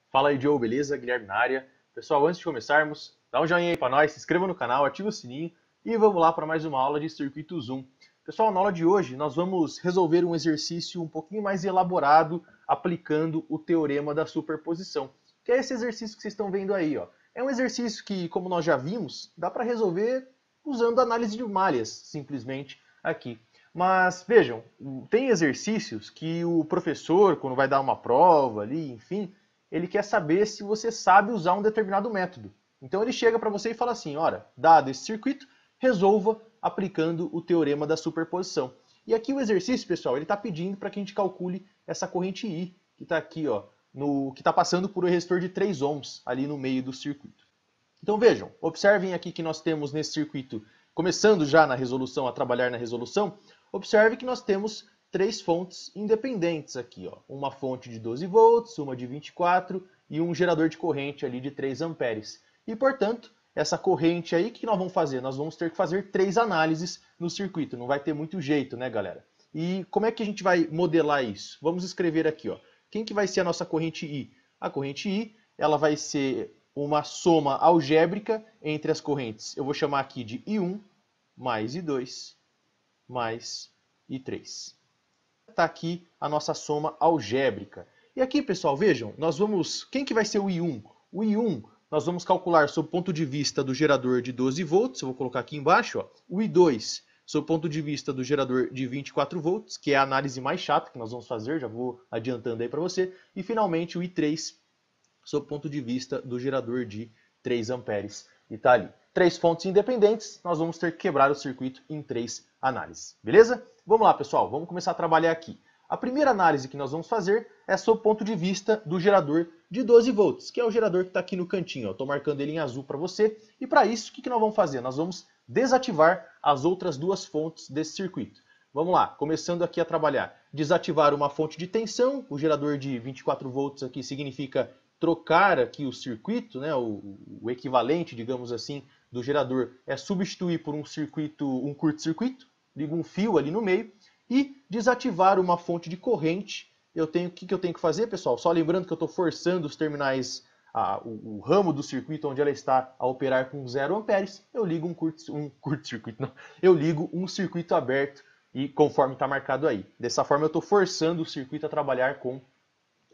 Fala aí, Joe, beleza? Guilherme na área. Pessoal, antes de começarmos, dá um joinha aí para nós, se inscreva no canal, ativa o sininho e vamos lá para mais uma aula de Circuito Zoom. Pessoal, na aula de hoje nós vamos resolver um exercício um pouquinho mais elaborado aplicando o teorema da superposição, que é esse exercício que vocês estão vendo aí, ó. É um exercício que, como nós já vimos, dá para resolver usando análise de malhas, simplesmente aqui. Mas vejam, tem exercícios que o professor, quando vai dar uma prova ali, enfim, ele quer saber se você sabe usar um determinado método. Então ele chega para você e fala assim, ora, dado esse circuito, resolva aplicando o teorema da superposição. E aqui o exercício, pessoal, ele está pedindo para que a gente calcule essa corrente I, que está aqui, ó, que está passando por um resistor de 3 ohms ali no meio do circuito. Então vejam, observem aqui que nós temos nesse circuito, começando já na resolução, a trabalhar na resolução, observe que nós temos 3 fontes independentes aqui, ó. Uma fonte de 12 volts, uma de 24 e um gerador de corrente ali de 3 amperes. E, portanto, essa corrente aí, o que nós vamos fazer? Nós vamos ter que fazer 3 análises no circuito, não vai ter muito jeito, né, galera? E como é que a gente vai modelar isso? Vamos escrever aqui, ó. Quem que vai ser a nossa corrente I? A corrente I, ela vai ser uma soma algébrica entre as correntes. Eu vou chamar aqui de I1 mais I2 mais I3. Está aqui a nossa soma algébrica. E aqui, pessoal, vejam, nós vamos... Quem que vai ser o I1? O I1, nós vamos calcular sob o ponto de vista do gerador de 12 volts, eu vou colocar aqui embaixo, ó. O I2, sob o ponto de vista do gerador de 24 volts, que é a análise mais chata que nós vamos fazer, já vou adiantando aí para você. E, finalmente, o I3, sob o ponto de vista do gerador de 3 amperes. E está ali. 3 fontes independentes, nós vamos ter que quebrar o circuito em 3 análises. Beleza? Vamos lá, pessoal, vamos começar a trabalhar aqui. A primeira análise que nós vamos fazer é sob o ponto de vista do gerador de 12 volts, que é o gerador que está aqui no cantinho. Estou marcando ele em azul para você. E para isso, o que nós vamos fazer? Nós vamos desativar as outras 2 fontes desse circuito. Vamos lá, começando aqui a trabalhar. Desativar uma fonte de tensão, o gerador de 24 volts aqui significa trocar aqui o circuito, né, o equivalente, digamos assim, do gerador é substituir por um curto-circuito, ligo um fio ali no meio, e desativar uma fonte de corrente. O que eu tenho que fazer, pessoal? Só lembrando que eu estou forçando os terminais, o ramo do circuito onde ela está a operar com 0 amperes, eu ligo eu ligo um circuito aberto, e conforme está marcado aí. Dessa forma eu estou forçando o circuito a trabalhar com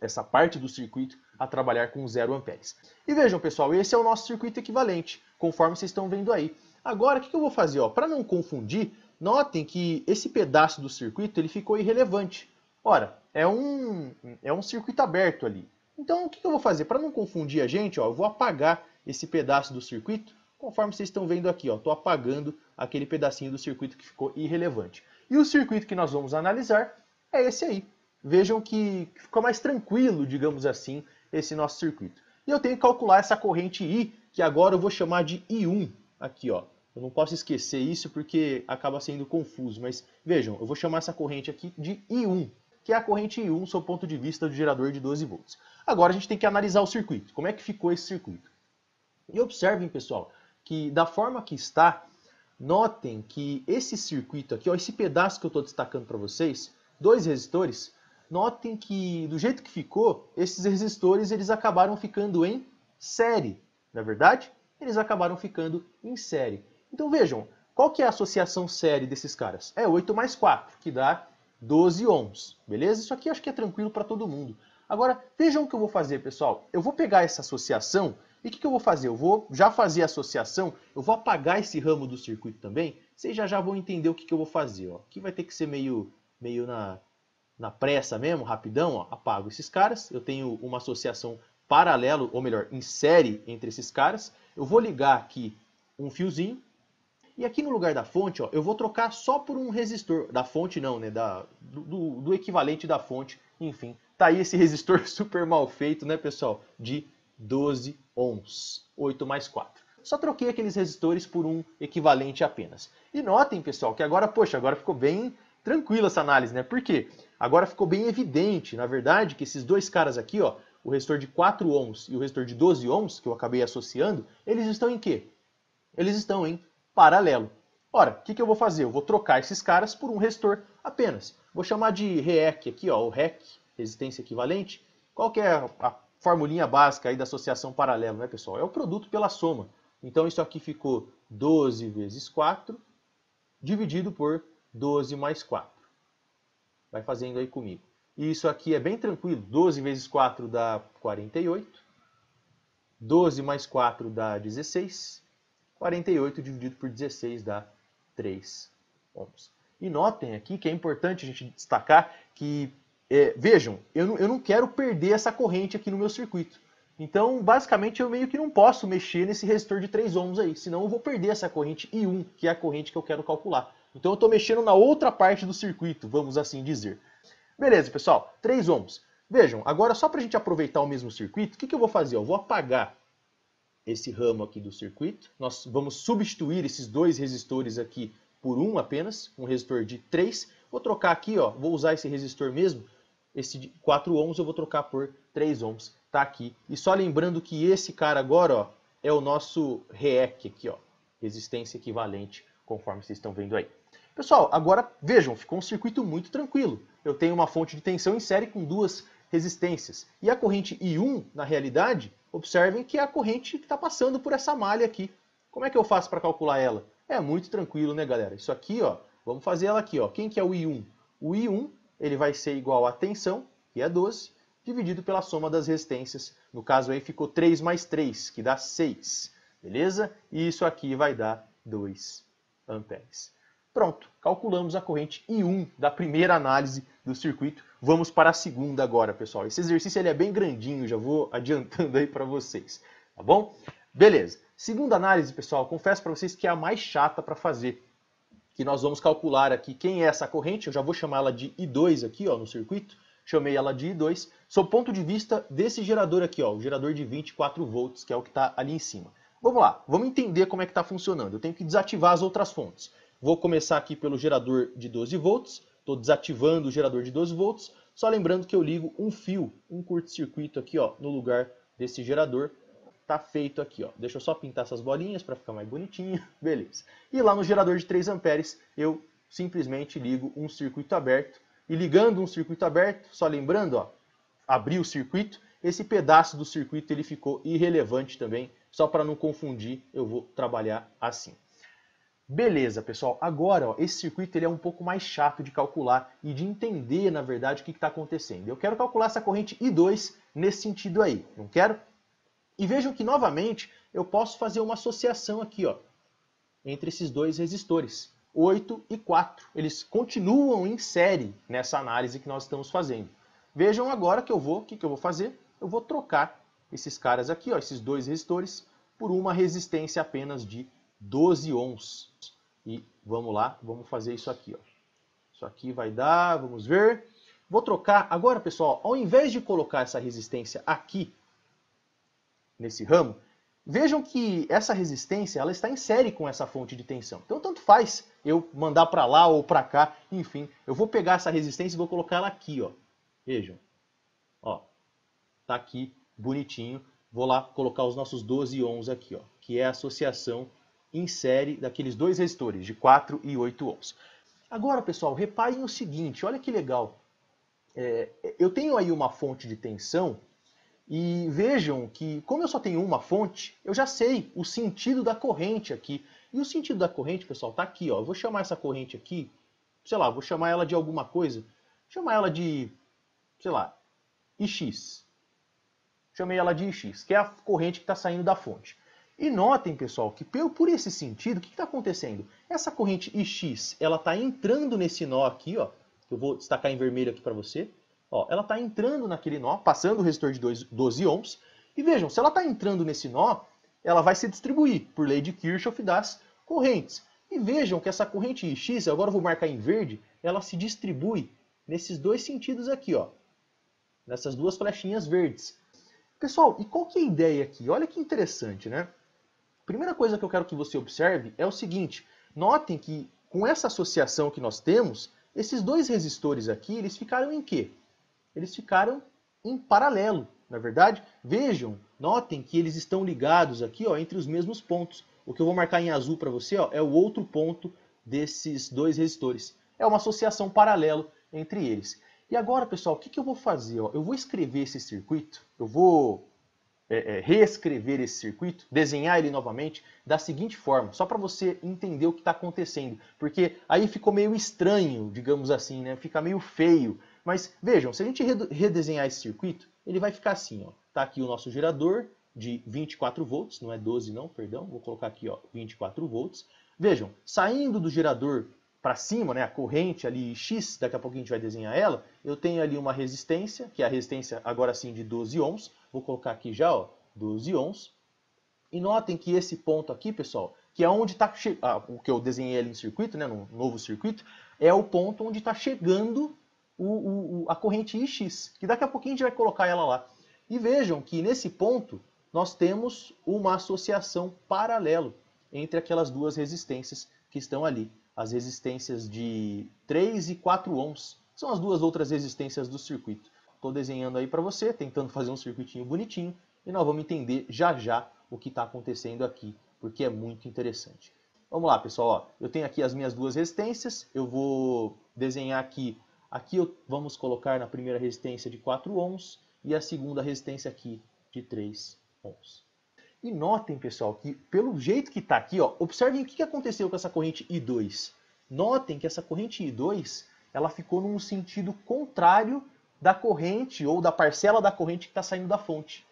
essa parte do circuito a trabalhar com 0 amperes. E vejam, pessoal, esse é o nosso circuito equivalente, conforme vocês estão vendo aí. Agora, o que eu vou fazer? Para não confundir, notem que esse pedaço do circuito ele ficou irrelevante. Ora, é um circuito aberto ali. Então, o que eu vou fazer? Para não confundir a gente, eu vou apagar esse pedaço do circuito, conforme vocês estão vendo aqui. Estou apagando aquele pedacinho do circuito que ficou irrelevante. E o circuito que nós vamos analisar é esse aí. Vejam que ficou mais tranquilo, digamos assim, esse nosso circuito. E eu tenho que calcular essa corrente I, que agora eu vou chamar de I1. Aqui, ó. Eu não posso esquecer isso porque acaba sendo confuso. Mas vejam, eu vou chamar essa corrente aqui de I1, que é a corrente I1 sob o ponto de vista do gerador de 12 volts. Agora a gente tem que analisar o circuito. Como é que ficou esse circuito? E observem, pessoal, que da forma que está, notem que esse circuito aqui, ó, esse pedaço que eu estou destacando para vocês, 2 resistores, notem que, do jeito que ficou, esses resistores eles acabaram ficando em série. Não é verdade? Eles acabaram ficando em série. Então vejam, qual que é a associação série desses caras? É 8 mais 4, que dá 12 ohms. Beleza? Isso aqui acho que é tranquilo para todo mundo. Agora, vejam o que eu vou fazer, pessoal. Eu vou pegar essa associação e o que eu vou fazer? Eu vou já fazer a associação, eu vou apagar esse ramo do circuito também. Vocês já vão entender o que eu vou fazer. Ó. Aqui vai ter que ser meio na pressa mesmo, rapidão, ó, apago esses caras. Eu tenho uma associação paralelo, ou melhor, em série entre esses caras. Eu vou ligar aqui um fiozinho. E aqui no lugar da fonte, ó, eu vou trocar só por um resistor. Da fonte não, né? Do equivalente da fonte. Enfim, tá aí esse resistor super mal feito, né, pessoal? De 12 ohms. 8 mais 4. Só troquei aqueles resistores por um equivalente apenas. E notem, pessoal, que agora, poxa, agora ficou bem tranquila essa análise, né? Por quê? Agora ficou bem evidente, na verdade, que esses 2 caras aqui, ó, o resistor de 4 ohms e o resistor de 12 ohms, que eu acabei associando, eles estão em quê? Eles estão em paralelo. Ora, o que eu vou fazer? Eu vou trocar esses caras por um resistor apenas. Vou chamar de REC aqui, ó, o REC, resistência equivalente. Qual que é a formulinha básica aí da associação paralela, né, pessoal? É o produto pela soma. Então isso aqui ficou 12 vezes 4, dividido por 12 mais 4. Vai fazendo aí comigo. E isso aqui é bem tranquilo. 12 vezes 4 dá 48. 12 mais 4 dá 16. 48 dividido por 16 dá 3 ohms. E notem aqui que é importante a gente destacar que, vejam, eu não quero perder essa corrente aqui no meu circuito. Então, basicamente, eu meio que não posso mexer nesse resistor de 3 ohms aí, senão eu vou perder essa corrente I1, que é a corrente que eu quero calcular. Então, eu estou mexendo na outra parte do circuito, vamos assim dizer. Beleza, pessoal, 3 ohms. Vejam, agora só para a gente aproveitar o mesmo circuito, o que eu vou fazer? Eu vou apagar esse ramo aqui do circuito. Nós vamos substituir esses dois resistores aqui por um apenas, um resistor de 3. Vou trocar aqui, ó, vou usar esse resistor mesmo, esse de 4 ohms eu vou trocar por 3 ohms. Tá aqui. E só lembrando que esse cara agora, ó, é o nosso REEC aqui, ó, resistência equivalente, conforme vocês estão vendo aí. Pessoal, agora vejam, ficou um circuito muito tranquilo. Eu tenho uma fonte de tensão em série com duas resistências. E a corrente I1, na realidade, observem que é a corrente que está passando por essa malha aqui. Como é que eu faço para calcular ela? É muito tranquilo, né, galera? Isso aqui, ó, vamos fazer ela aqui, ó. Quem que é o I1? O I1, ele vai ser igual à tensão, que é 12, dividido pela soma das resistências. No caso aí ficou 3 mais 3, que dá 6. Beleza? E isso aqui vai dar 2 amperes. Pronto, calculamos a corrente I1 da primeira análise do circuito. Vamos para a segunda agora, pessoal. Esse exercício ele é bem grandinho, já vou adiantando aí para vocês. Tá bom? Beleza. Segunda análise, pessoal, confesso para vocês que é a mais chata para fazer. Que nós vamos calcular aqui quem é essa corrente. Eu já vou chamar ela de I2 aqui, ó, no circuito. Chamei ela de I2, sob o ponto de vista desse gerador aqui, ó, o gerador de 24 volts, que é o que está ali em cima. Vamos lá, vamos entender como é que está funcionando. Eu tenho que desativar as outras fontes. Vou começar aqui pelo gerador de 12 volts, estou desativando o gerador de 12 volts, só lembrando que eu ligo um fio, um curto-circuito aqui, ó, no lugar desse gerador. Tá feito aqui, ó. Deixa eu só pintar essas bolinhas para ficar mais bonitinho, beleza. E lá no gerador de 3 amperes, eu simplesmente ligo um circuito aberto. E ligando um circuito aberto, só lembrando, ó, abrir o circuito, esse pedaço do circuito ele ficou irrelevante também, só para não confundir, eu vou trabalhar assim. Beleza, pessoal, agora ó, esse circuito ele é um pouco mais chato de calcular e de entender, na verdade, o que está acontecendo. Eu quero calcular essa corrente I2 nesse sentido aí, não quero? E vejam que, novamente, eu posso fazer uma associação aqui, ó, entre esses dois resistores. 8 e 4. Eles continuam em série nessa análise que nós estamos fazendo. Vejam agora que eu vou, o que eu vou fazer? Eu vou trocar esses caras aqui, ó, esses dois resistores, por uma resistência apenas de 12 ohms. E vamos lá, vamos fazer isso aqui, ó. Isso aqui vai dar, vamos ver. Vou trocar, agora pessoal, ao invés de colocar essa resistência aqui, nesse ramo, vejam que essa resistência ela está em série com essa fonte de tensão. Então, tanto faz eu mandar para lá ou para cá, enfim. Eu vou pegar essa resistência e vou colocar ela aqui, ó. Vejam. Ó, tá aqui, bonitinho. Vou lá colocar os nossos 12 ohms aqui, ó, que é a associação em série daqueles dois resistores, de 4 e 8 ohms. Agora, pessoal, reparem o seguinte, olha que legal. Eu tenho aí uma fonte de tensão. E vejam que, como eu só tenho uma fonte, eu já sei o sentido da corrente aqui. E o sentido da corrente, pessoal, está aqui, ó. Eu vou chamar essa corrente aqui, sei lá, vou chamar ela de alguma coisa. Vou chamar ela de, sei lá, IX. Chamei ela de IX, que é a corrente que está saindo da fonte. E notem, pessoal, que por esse sentido, o que está acontecendo? Essa corrente IX, ela está entrando nesse nó aqui, ó. Que eu vou destacar em vermelho aqui para você. Ó, ela está entrando naquele nó, passando o resistor de 12 ohms. E vejam, se ela está entrando nesse nó, ela vai se distribuir por lei de Kirchhoff das correntes. E vejam que essa corrente X, agora eu vou marcar em verde, ela se distribui nesses dois sentidos aqui, ó, nessas duas flechinhas verdes. Pessoal, e qual que é a ideia aqui? Olha que interessante, né? Primeira coisa que eu quero que você observe é o seguinte. Notem que com essa associação que nós temos, esses dois resistores aqui, eles ficaram em quê? Eles ficaram em paralelo, na verdade. Vejam, notem que eles estão ligados aqui, ó, entre os mesmos pontos. O que eu vou marcar em azul para você, ó, é o outro ponto desses dois resistores. É uma associação paralela entre eles. E agora, pessoal, o que eu vou fazer? Ó? Eu vou escrever esse circuito, eu vou reescrever esse circuito, desenhar ele novamente da seguinte forma, só para você entender o que está acontecendo, porque aí ficou meio estranho, digamos assim, né? Fica meio feio. Mas vejam, se a gente redesenhar esse circuito, ele vai ficar assim, ó. Tá aqui o nosso gerador de 24 volts, não é 12 não, perdão, vou colocar aqui, ó, 24 volts. Vejam, saindo do gerador para cima, né, a corrente ali X, daqui a pouco a gente vai desenhar ela, eu tenho ali uma resistência, que é a resistência agora sim de 12 ohms, vou colocar aqui já, ó, 12 ohms, e notem que esse ponto aqui, pessoal, que é onde está, o que eu desenhei ali no circuito, né, no novo circuito, é o ponto onde está chegando a corrente IX, que daqui a pouquinho a gente vai colocar ela lá. E vejam que nesse ponto nós temos uma associação paralelo entre aquelas duas resistências que estão ali. As resistências de 3 e 4 ohms. São as duas outras resistências do circuito. Estou desenhando aí para você, tentando fazer um circuitinho bonitinho. E nós vamos entender já já o que está acontecendo aqui, porque é muito interessante. Vamos lá, pessoal. Ó, eu tenho aqui as minhas duas resistências. Eu vou desenhar aqui. Aqui vamos colocar na primeira resistência de 4 ohms e a segunda resistência aqui de 3 ohms. E notem, pessoal, que pelo jeito que está aqui, ó, observem o que aconteceu com essa corrente I2. Notem que essa corrente I2 ela ficou num sentido contrário da corrente ou da parcela da corrente que está saindo da fonte.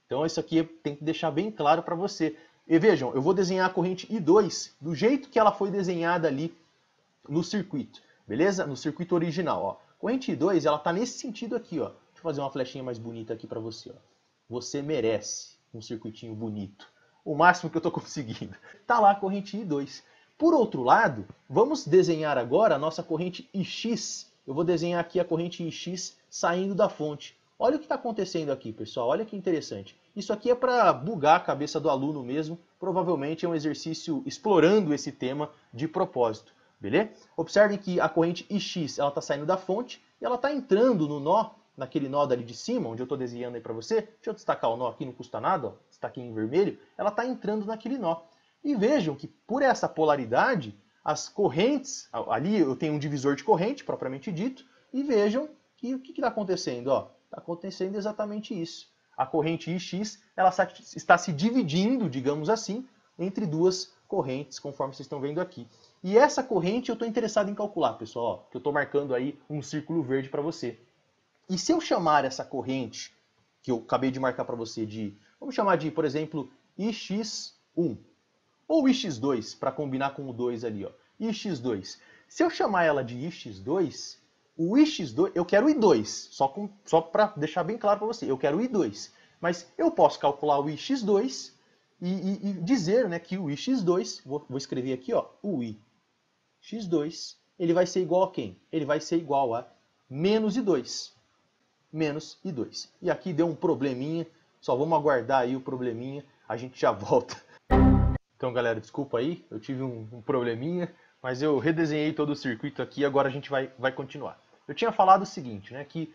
Então isso aqui tem que deixar bem claro para você. E vejam, eu vou desenhar a corrente I2 do jeito que ela foi desenhada ali no circuito, beleza? No circuito original, ó. Corrente I2 ela está nesse sentido aqui, ó. Deixa eu fazer uma flechinha mais bonita aqui para você, ó. Você merece um circuitinho bonito. O máximo que eu estou conseguindo. Está lá a corrente I2. Por outro lado, vamos desenhar agora a nossa corrente IX. Eu vou desenhar aqui a corrente IX saindo da fonte. Olha o que está acontecendo aqui, pessoal. Olha que interessante. Isso aqui é para bugar a cabeça do aluno mesmo. Provavelmente é um exercício explorando esse tema de propósito. Beleza? Observem que a corrente IX está saindo da fonte e ela está entrando no nó, naquele nó dali de cima, onde eu estou desenhando aí para você. Deixa eu destacar o nó aqui, não custa nada, ó. Está aqui em vermelho. Ela está entrando naquele nó. E vejam que por essa polaridade, as correntes, ali eu tenho um divisor de corrente, propriamente dito, e vejam que o que está acontecendo? Está acontecendo exatamente isso. A corrente IX ela está se dividindo, digamos assim, entre duas correntes, conforme vocês estão vendo aqui. E essa corrente eu estou interessado em calcular, pessoal, ó, que eu estou marcando aí um círculo verde para você. E se eu chamar essa corrente, que eu acabei de marcar para você, vamos chamar de, por exemplo, IX1, ou IX2, para combinar com o 2 ali, ó, IX2. Se eu chamar ela de IX2, o IX2, eu quero o I2, só para deixar bem claro para você, eu quero o I2. Mas eu posso calcular o IX2 e dizer, né, que o IX2, vou escrever aqui, ó, o IX2, ele vai ser igual a quem? Ele vai ser igual a menos I2. Menos I2. E aqui deu um probleminha, só vamos aguardar aí o probleminha, a gente já volta. Então, galera, desculpa aí, eu tive um probleminha, mas eu redesenhei todo o circuito aqui e agora a gente vai continuar. Eu tinha falado o seguinte, né, que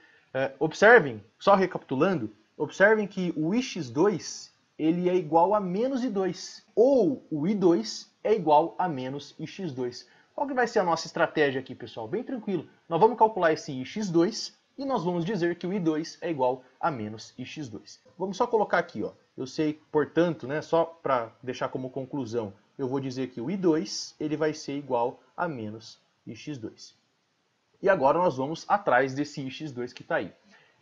observem, só recapitulando, observem que o IX2 ele é igual a menos I2, ou o I2 é igual a menos IX2. Qual que vai ser a nossa estratégia aqui, pessoal? Bem tranquilo, nós vamos calcular esse IX2, e nós vamos dizer que o I2 é igual a menos IX2. Vamos só colocar aqui, ó. Eu sei, portanto, né, só para deixar como conclusão, eu vou dizer que o I2 ele vai ser igual a menos IX2. E agora nós vamos atrás desse IX2 que está aí.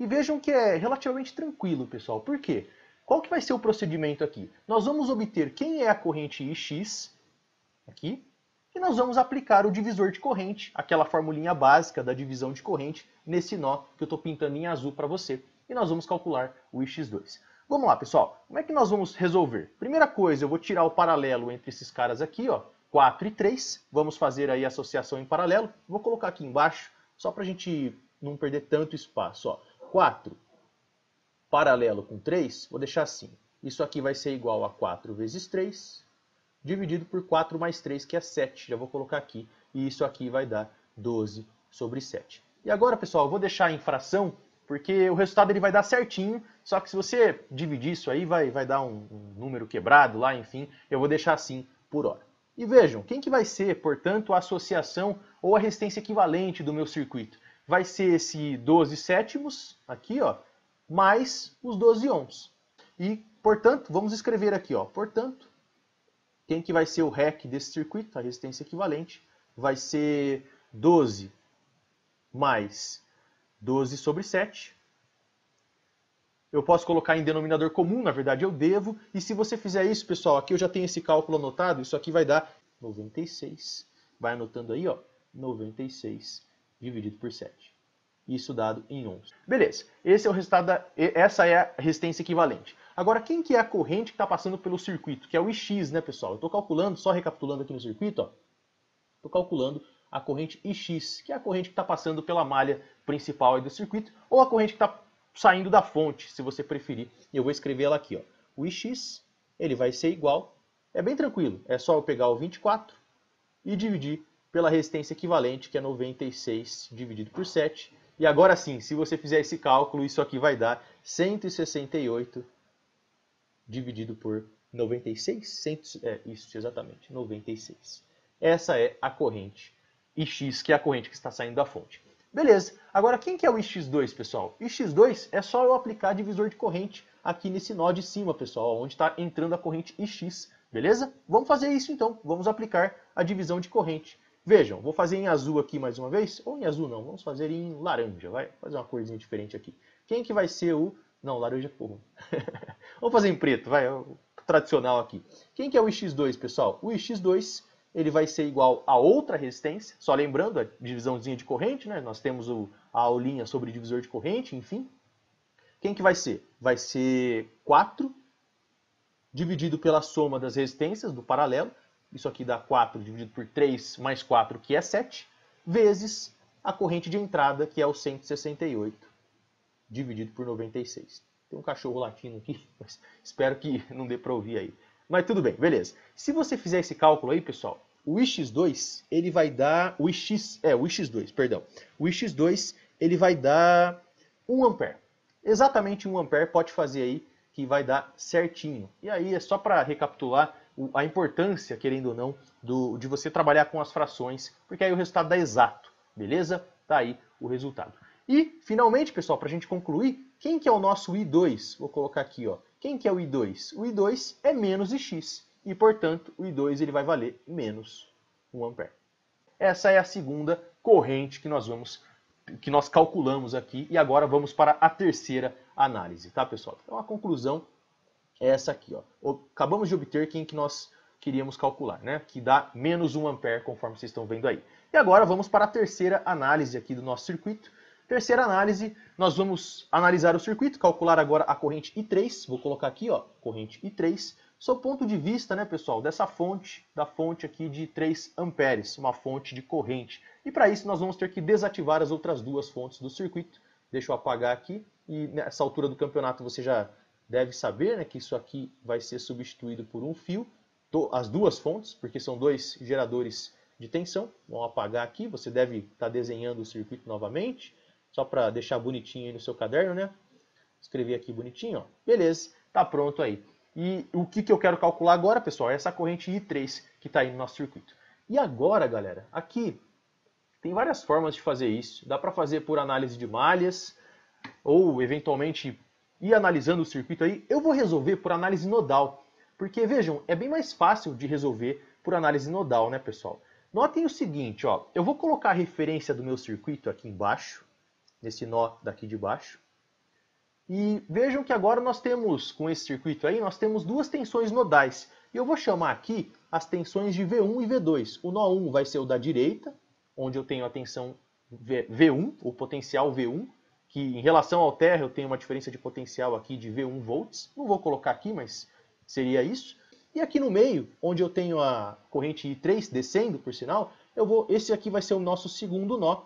E vejam que é relativamente tranquilo, pessoal. Por quê? Qual que vai ser o procedimento aqui? Nós vamos obter quem é a corrente IX, aqui, e nós vamos aplicar o divisor de corrente, aquela formulinha básica da divisão de corrente, nesse nó que eu estou pintando em azul para você. E nós vamos calcular o IX2. Vamos lá, pessoal. Como é que nós vamos resolver? Primeira coisa, eu vou tirar o paralelo entre esses caras aqui, ó, 4 e 3. Vamos fazer aí a associação em paralelo. Vou colocar aqui embaixo, só para a gente não perder tanto espaço. Ó. 4 paralelo com 3, vou deixar assim. Isso aqui vai ser igual a 4 vezes 3, dividido por 4 mais 3, que é 7. Já vou colocar aqui. E isso aqui vai dar 12 sobre 7. E agora, pessoal, eu vou deixar em fração, porque o resultado ele vai dar certinho. Só que se você dividir isso aí, vai dar um número quebrado lá, enfim. Eu vou deixar assim por hora. E vejam, quem que vai ser, portanto, a associação ou a resistência equivalente do meu circuito? vai ser esse 12 sétimos, aqui, ó, mais os 12 ohms. E, portanto, vamos escrever aqui, ó, portanto, quem que vai ser o REC desse circuito, a resistência equivalente, vai ser 12 mais 12 sobre 7. Eu posso colocar em denominador comum, na verdade eu devo. E se você fizer isso, pessoal, aqui eu já tenho esse cálculo anotado, isso aqui vai dar 96. Vai anotando aí, ó, 96 dividido por 7. Isso dado em ohms. Beleza, esse é o resultado essa é a resistência equivalente. Agora, quem que é a corrente que está passando pelo circuito? Que é o IX, né, pessoal? Eu estou calculando, só recapitulando aqui no circuito, ó. Estou calculando a corrente IX, que é a corrente que está passando pela malha principal aí do circuito, ou a corrente que está saindo da fonte, se você preferir. E eu vou escrever ela aqui, ó. O IX, ele vai ser igual, é bem tranquilo, é só eu pegar o 24 e dividir pela resistência equivalente, que é 96 dividido por 7. E agora sim, se você fizer esse cálculo, isso aqui vai dar 168 dividido por 96. Isso, exatamente, 96. Essa é a corrente IX, que é a corrente que está saindo da fonte. Beleza, agora quem que é o IX2, pessoal? IX2 é só eu aplicar divisor de corrente aqui nesse nó de cima, pessoal, onde está entrando a corrente IX, beleza? Vamos fazer isso então, vamos aplicar a divisão de corrente. Vejam, vou fazer em azul aqui mais uma vez, ou em azul não, vamos fazer em laranja, vai fazer uma corzinha diferente aqui. Quem que vai ser o... Não, laranja ficou ruim. Vamos fazer em preto, vai, o tradicional aqui. Quem que é o IX2, pessoal? O IX2... ele vai ser igual a outra resistência, só lembrando a divisãozinha de corrente, né? Nós temos a aulinha sobre divisor de corrente, enfim. Quem que vai ser? Vai ser 4 dividido pela soma das resistências do paralelo, isso aqui dá 4 dividido por 3 mais 4, que é 7, vezes a corrente de entrada, que é o 168, dividido por 96. Tem um cachorro latindo aqui, mas espero que não dê para ouvir aí. Mas tudo bem, beleza. Se você fizer esse cálculo aí, pessoal, o IX2, ele vai dar... O IX2, perdão. O IX2, ele vai dar 1 ampere. Exatamente 1 ampere, pode fazer aí, que vai dar certinho. E aí é só para recapitular a importância, querendo ou não, de você trabalhar com as frações, porque aí o resultado dá exato, beleza? Tá aí o resultado. E, finalmente, pessoal, para a gente concluir, quem que é o nosso I2? Vou colocar aqui, ó. Quem que é o I2? O I2 é menos IX, e, portanto, o I2 ele vai valer menos 1 ampere. Essa é a segunda corrente que nós calculamos aqui, e agora vamos para a terceira análise, tá, pessoal? Então, a conclusão é essa aqui, ó. Acabamos de obter quem que nós queríamos calcular, né? Que dá menos 1 ampere, conforme vocês estão vendo aí. E agora vamos para a terceira análise aqui do nosso circuito. Terceira análise, nós vamos analisar o circuito, calcular agora a corrente I3, vou colocar aqui, ó, corrente I3, sob o ponto de vista, né, pessoal, dessa fonte, da fonte aqui de 3 amperes, uma fonte de corrente. E para isso nós vamos ter que desativar as outras duas fontes do circuito. Deixa eu apagar aqui, e nessa altura do campeonato você já deve saber, né, que isso aqui vai ser substituído por um fio, as duas fontes, porque são dois geradores de tensão. Vamos apagar aqui, você deve estar desenhando o circuito novamente, só para deixar bonitinho aí no seu caderno, né? Escrevi aqui bonitinho, ó. Beleza, tá pronto aí. E o que eu quero calcular agora, pessoal, é essa corrente I3 que está aí no nosso circuito. E agora, galera, aqui tem várias formas de fazer isso. Dá para fazer por análise de malhas, ou eventualmente ir analisando o circuito aí. Eu vou resolver por análise nodal, porque, vejam, é bem mais fácil de resolver por análise nodal, né, pessoal? Notem o seguinte, ó, eu vou colocar a referência do meu circuito aqui embaixo, nesse nó daqui de baixo. E vejam que agora nós temos, com esse circuito aí, nós temos duas tensões nodais. E eu vou chamar aqui as tensões de V1 e V2. O nó 1 vai ser o da direita, onde eu tenho a tensão V1, o potencial V1, que em relação ao terra eu tenho uma diferença de potencial aqui de V1 volts. Não vou colocar aqui, mas seria isso. E aqui no meio, onde eu tenho a corrente I3 descendo, por sinal, esse aqui vai ser o nosso segundo nó.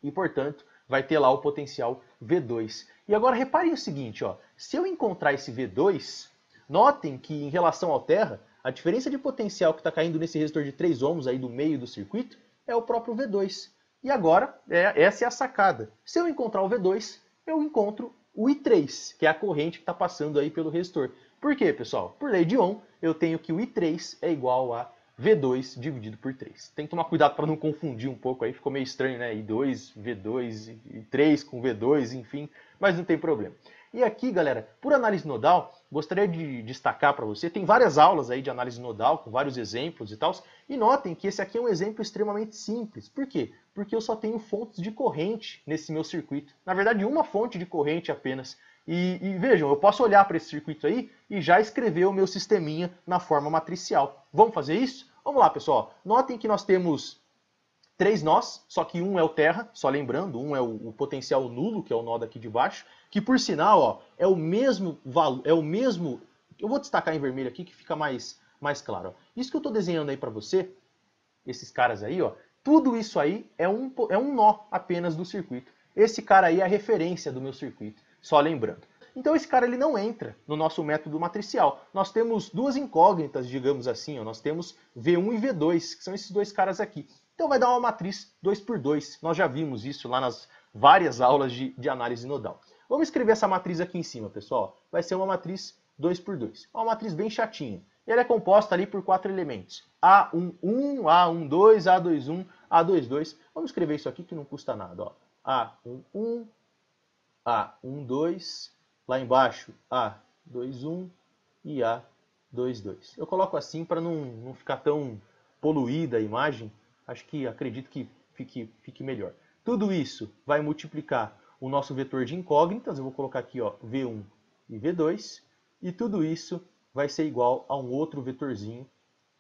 E, portanto, vai ter lá o potencial V2. E agora reparem o seguinte, ó, se eu encontrar esse V2, notem que em relação ao terra, a diferença de potencial que está caindo nesse resistor de 3 ohms aí do meio do circuito é o próprio V2. E agora, essa é a sacada. Se eu encontrar o V2, eu encontro o I3, que é a corrente que está passando aí pelo resistor. Por quê, pessoal? Por lei de Ohm, eu tenho que o I3 é igual a V2 dividido por 3. Tem que tomar cuidado para não confundir um pouco aí, ficou meio estranho, né? I2, V2, I3 com V2, enfim, mas não tem problema. E aqui, galera, por análise nodal, gostaria de destacar para você, tem várias aulas aí de análise nodal, com vários exemplos e tal, e notem que esse aqui é um exemplo extremamente simples. Por quê? Porque eu só tenho fontes de corrente nesse meu circuito. Na verdade, uma fonte de corrente apenas. E vejam, eu posso olhar para esse circuito aí e já escrever o meu sisteminha na forma matricial. Vamos fazer isso? Vamos lá, pessoal. Notem que nós temos 3 nós, só que um é o terra, só lembrando, um é o potencial nulo, que é o nó daqui de baixo, que por sinal, ó, é o mesmo valor, eu vou destacar em vermelho aqui que fica mais claro. Ó. Isso que eu estou desenhando aí para você, esses caras aí, ó, tudo isso aí é um nó apenas do circuito. Esse cara aí é a referência do meu circuito, só lembrando. Então esse cara ele não entra no nosso método matricial. Nós temos duas incógnitas, digamos assim. Ó. Nós temos V1 e V2, que são esses dois caras aqui. Então vai dar uma matriz 2×2. Nós já vimos isso lá nas várias aulas de análise nodal. Vamos escrever essa matriz aqui em cima, pessoal. Vai ser uma matriz 2×2. Uma matriz bem chatinha. E ela é composta ali por 4 elementos. A11, A12, A21, A22. Vamos escrever isso aqui que não custa nada. Ó. A11, A12, lá embaixo A21 e A22. Eu coloco assim para não ficar tão poluída a imagem. Acredito que fique melhor. Tudo isso vai multiplicar o nosso vetor de incógnitas. Eu vou colocar aqui ó, V1 e V2. E tudo isso vai ser igual a um outro vetorzinho,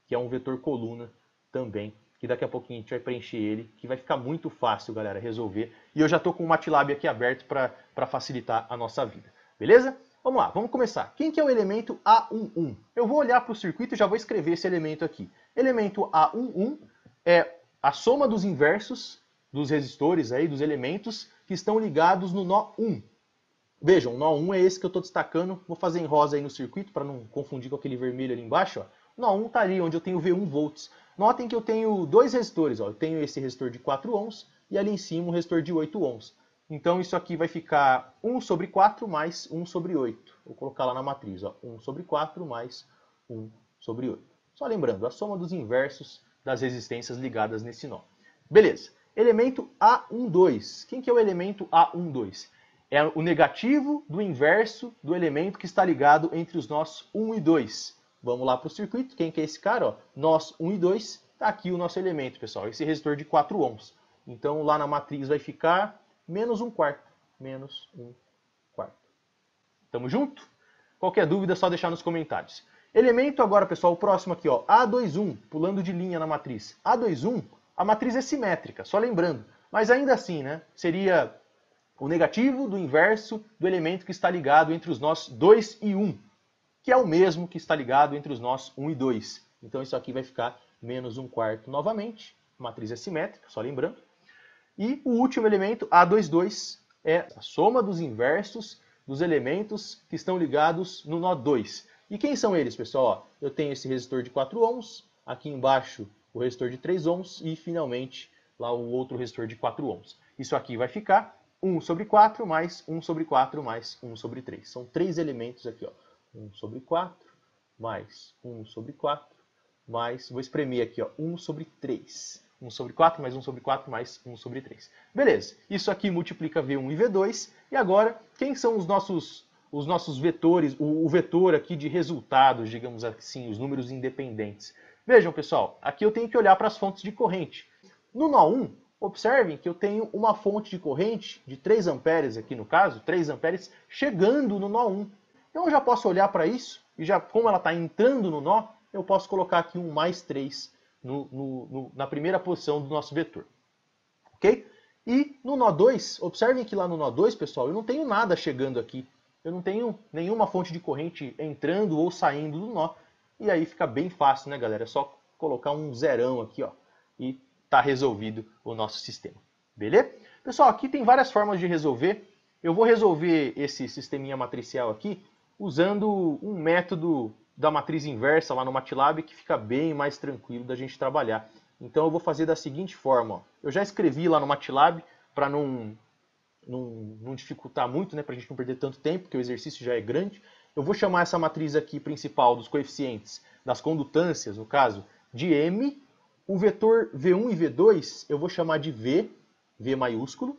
que é um vetor coluna também, que daqui a pouquinho a gente vai preencher ele, que vai ficar muito fácil, galera, resolver. E eu já estou com o MATLAB aqui aberto para facilitar a nossa vida. Beleza? Vamos lá, vamos começar. Quem que é o elemento A11? Eu vou olhar para o circuito e já vou escrever esse elemento aqui. Elemento A11 é a soma dos inversos dos resistores, aí, dos elementos que estão ligados no nó 1. Vejam, o nó 1 é esse que eu estou destacando. Vou fazer em rosa aí no circuito para não confundir com aquele vermelho ali embaixo. Ó. O nó 1 está ali, onde eu tenho V1 volts. Notem que eu tenho dois resistores. Ó. Eu tenho esse resistor de 4 ohms e ali em cima um resistor de 8 ohms. Então isso aqui vai ficar 1/4 mais 1/8. Vou colocar lá na matriz. Ó. 1/4 mais 1/8. Só lembrando, a soma dos inversos das resistências ligadas nesse nó. Beleza. Elemento A12. Quem que é o elemento A12? É o negativo do inverso do elemento que está ligado entre os nós 1 e 2. Vamos lá para o circuito. Quem que é esse cara? Ó? Nós 1 e 2. Está aqui o nosso elemento, pessoal. Esse resistor de 4 ohms. Então lá na matriz vai ficar menos 1/4. Menos 1/4. Tamo junto? Qualquer dúvida é só deixar nos comentários. Elemento agora, pessoal, o próximo aqui, ó, A21, pulando de linha na matriz. A21, a matriz é simétrica, só lembrando. Mas ainda assim, né, seria o negativo do inverso do elemento que está ligado entre os nós 2 e 1, que é o mesmo que está ligado entre os nós 1 e 2. Então isso aqui vai ficar menos 1/4 novamente. A matriz é simétrica, só lembrando. E o último elemento, A22, é a soma dos inversos dos elementos que estão ligados no nó 2. E quem são eles, pessoal? Ó, eu tenho esse resistor de 4 ohms, aqui embaixo o resistor de 3 ohms e finalmente lá o outro resistor de 4 ohms. Isso aqui vai ficar 1/4 mais 1/4 mais 1/3. São 3 elementos aqui. Ó. 1/4 mais 1/4 mais, vou espremer aqui, ó, 1/3. 1/4 mais 1/4 mais 1/3. Beleza, isso aqui multiplica V1 e V2. E agora, quem são os nossos vetores, o vetor aqui de resultados, digamos assim, os números independentes? Vejam, pessoal, aqui eu tenho que olhar para as fontes de corrente. No nó 1, observem que eu tenho uma fonte de corrente de 3 amperes aqui no caso, 3 amperes chegando no nó 1. Então eu já posso olhar para isso, e já como ela está entrando no nó, eu posso colocar aqui um mais 3 na primeira posição do nosso vetor. Ok? E no nó 2, observem que lá no nó 2, pessoal, eu não tenho nada chegando aqui. Eu não tenho nenhuma fonte de corrente entrando ou saindo do nó. E aí fica bem fácil, né, galera? É só colocar um zerão aqui, ó, e tá resolvido o nosso sistema. Beleza? Pessoal, aqui tem várias formas de resolver. Eu vou resolver esse sisteminha matricial aqui usando um método da matriz inversa lá no MATLAB que fica bem mais tranquilo da gente trabalhar. Então eu vou fazer da seguinte forma. Ó. Eu já escrevi lá no MATLAB para não dificultar muito, né, para a gente não perder tanto tempo, porque o exercício já é grande. Eu vou chamar essa matriz aqui principal dos coeficientes das condutâncias, no caso, de M. O vetor V1 e V2 eu vou chamar de V, V maiúsculo,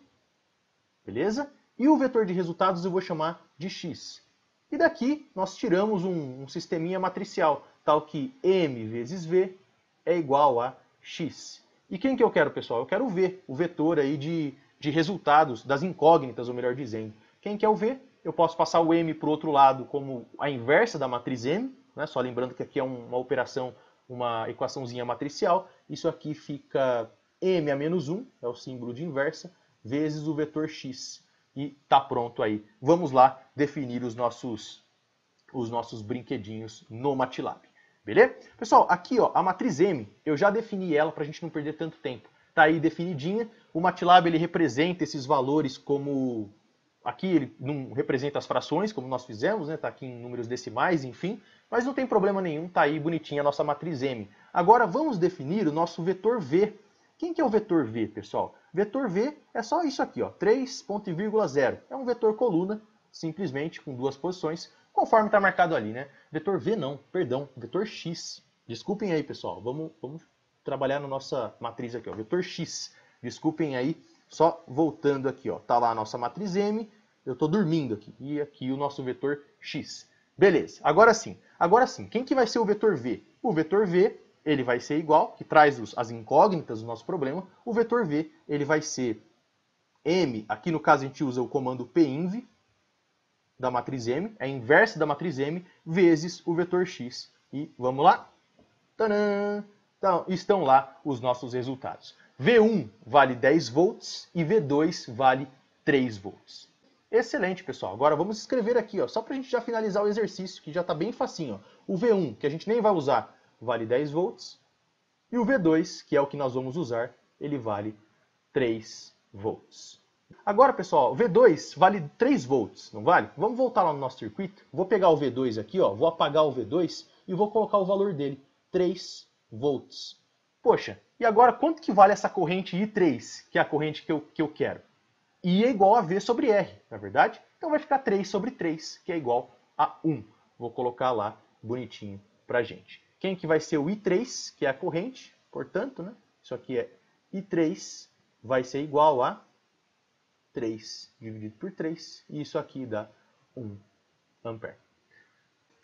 beleza? E o vetor de resultados eu vou chamar de X. E daqui nós tiramos um sisteminha matricial, tal que M vezes V é igual a X. E quem que eu quero, pessoal? Eu quero o V, o vetor aí de resultados, das incógnitas, ou melhor dizendo. Quem que é o V? Eu posso passar o M para o outro lado como a inversa da matriz M, né? Só lembrando que aqui é uma operação, uma equaçãozinha matricial. Isso aqui fica M a menos 1, é o símbolo de inversa, vezes o vetor X. E tá pronto aí. Vamos lá definir os nossos brinquedinhos no MATLAB. Beleza? Pessoal, aqui ó, a matriz M, eu já defini ela para a gente não perder tanto tempo. Tá aí definidinha. O MATLAB ele representa esses valores como... Aqui ele não representa as frações, como nós fizemos, né? Tá aqui em números decimais, enfim. Mas não tem problema nenhum, tá aí bonitinha a nossa matriz M. Agora vamos definir o nosso vetor V. Quem que é o vetor V, pessoal? Vetor V é só isso aqui, ó, 3,0. É um vetor coluna, simplesmente com duas posições, conforme está marcado ali, né? Vetor V não, perdão, vetor X. Desculpem aí, pessoal, vamos trabalhar na nossa matriz aqui, ó, vetor X. Desculpem aí, só voltando aqui, ó, tá lá a nossa matriz M, eu estou dormindo aqui, e aqui o nosso vetor X. Beleza, agora sim, quem que vai ser o vetor V? O vetor V, ele vai ser igual, que traz as incógnitas do nosso problema, o vetor V, ele vai ser M, aqui no caso a gente usa o comando pinv, da matriz M, é a inversa da matriz M, vezes o vetor X. E vamos lá? Tadã! Então, estão lá os nossos resultados. V1 vale 10 volts e V2 vale 3 volts. Excelente, pessoal. Agora vamos escrever aqui, ó, só para a gente já finalizar o exercício, que já está bem facinho. Ó. O V1, que a gente nem vai usar, vale 10 volts. E o V2, que é o que nós vamos usar, ele vale 3 volts. Agora, pessoal, o V2 vale 3 volts, não vale? Vamos voltar lá no nosso circuito. Vou pegar o V2 aqui, ó, vou apagar o V2 e vou colocar o valor dele, 3 volts. Poxa, e agora quanto que vale essa corrente I3, que é a corrente que eu quero? I é igual a V sobre R, não é verdade? Então vai ficar 3 sobre 3, que é igual a 1. Vou colocar lá bonitinho pra gente. Quem que vai ser o I3, que é a corrente? Portanto, né? Isso aqui é I3, vai ser igual a 3 dividido por 3, e isso aqui dá 1 ampere.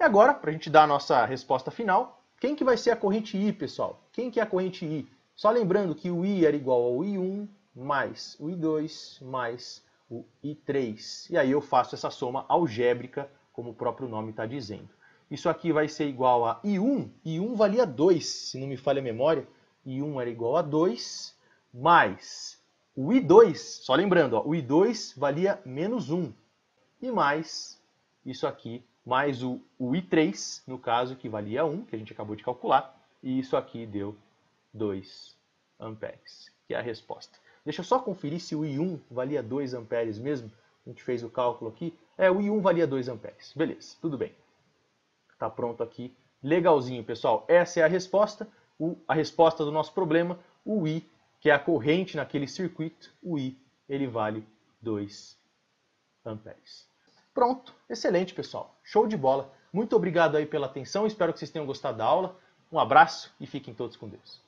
E agora, para a gente dar a nossa resposta final, quem que vai ser a corrente I, pessoal? Quem que é a corrente I? Só lembrando que o I era igual ao I1 mais o I2 mais o I3. E aí eu faço essa soma algébrica, como o próprio nome está dizendo. Isso aqui vai ser igual a I1. I1 valia 2, se não me falha a memória. I1 era igual a 2, mais o I2, só lembrando, ó, o I2 valia menos 1. E mais isso aqui, mais o I3, no caso, que valia 1, que a gente acabou de calcular. E isso aqui deu 2 amperes, que é a resposta. Deixa eu só conferir se o I1 valia 2 amperes mesmo. A gente fez o cálculo aqui. O I1 valia 2 amperes. Beleza, tudo bem. Tá pronto aqui. Legalzinho, pessoal. Essa é a resposta. A resposta do nosso problema, o I, que é a corrente naquele circuito, o I, ele vale 2 amperes. Pronto, excelente, pessoal. Show de bola. Muito obrigado aí pela atenção, espero que vocês tenham gostado da aula. Um abraço e fiquem todos com Deus.